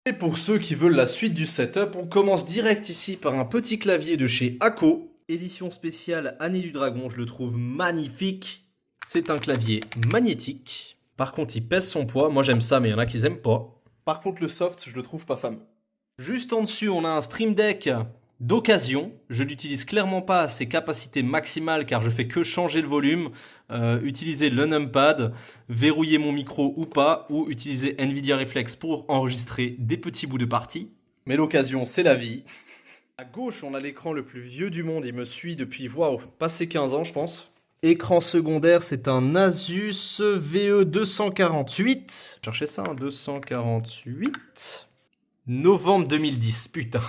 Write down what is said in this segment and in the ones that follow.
Et pour ceux qui veulent la suite du setup, on commence direct ici par un petit clavier de chez Ako. Édition spéciale Année du Dragon, je le trouve magnifique. C'est un clavier magnétique. Par contre, il pèse son poids. Moi, j'aime ça, mais il y en a qui aiment pas. Par contre, le soft, je le trouve pas fameux. Juste en dessus, on a un Stream Deck d'occasion. Je l'utilise clairement pas à ses capacités maximales car je fais que changer le volume, utiliser le numpad, verrouiller mon micro ou pas, ou utiliser Nvidia Reflex pour enregistrer des petits bouts de partie. Mais l'occasion, c'est la vie. À gauche, on a l'écran le plus vieux du monde. Il me suit depuis, waouh, passé 15 ans, je pense. Écran secondaire, c'est un Asus VE248. Cherchez ça, un 248. Novembre 2010, putain.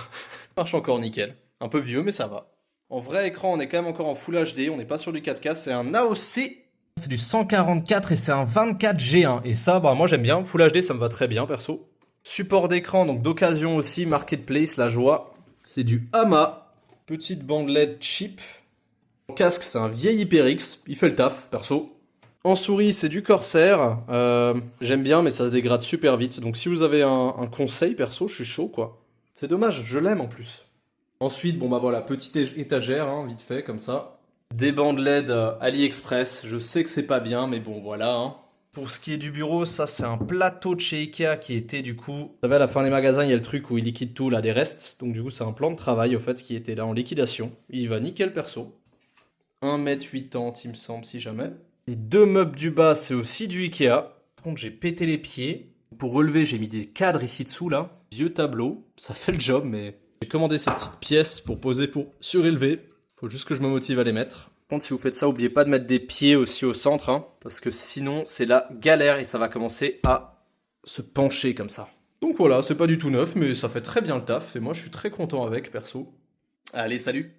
Marche encore nickel. Un peu vieux, mais ça va. En vrai écran, on est quand même encore en Full HD, on n'est pas sur du 4K, c'est un AOC. C'est du 144 et c'est un 24G1. Et ça, bah moi j'aime bien. Full HD, ça me va très bien, perso. Support d'écran, donc d'occasion aussi, Marketplace, la joie. C'est du Hama. Petite bandelette cheap. Casque, c'est un vieil HyperX, il fait le taf, perso. En souris, c'est du Corsair. J'aime bien, mais ça se dégrade super vite. Donc si vous avez un conseil, perso, je suis chaud, quoi. C'est dommage, je l'aime en plus. Ensuite, bon bah voilà, petite étagère, hein, vite fait, comme ça. Des bandes LED AliExpress, je sais que c'est pas bien, mais bon, voilà. Hein. Pour ce qui est du bureau, ça c'est un plateau de chez Ikea qui était du coup... Vous savez, à la fin des magasins, il y a le truc où ils liquident tout, là, des restes. Donc du coup, c'est un plan de travail, au fait, qui était là en liquidation. Il va nickel, perso. 1m80, il me semble, si jamais. Les deux meubles du bas, c'est aussi du Ikea. Par contre, j'ai pété les pieds. Pour relever, j'ai mis des cadres ici dessous, là. Vieux tableau, ça fait le job, mais... J'ai commandé ces petites pièces pour poser, pour surélever. Faut juste que je me motive à les mettre. Par contre, si vous faites ça, n'oubliez pas de mettre des pieds aussi au centre, hein, parce que sinon, c'est la galère et ça va commencer à se pencher comme ça. Donc voilà, c'est pas du tout neuf, mais ça fait très bien le taf, et moi, je suis très content avec, perso. Allez, salut!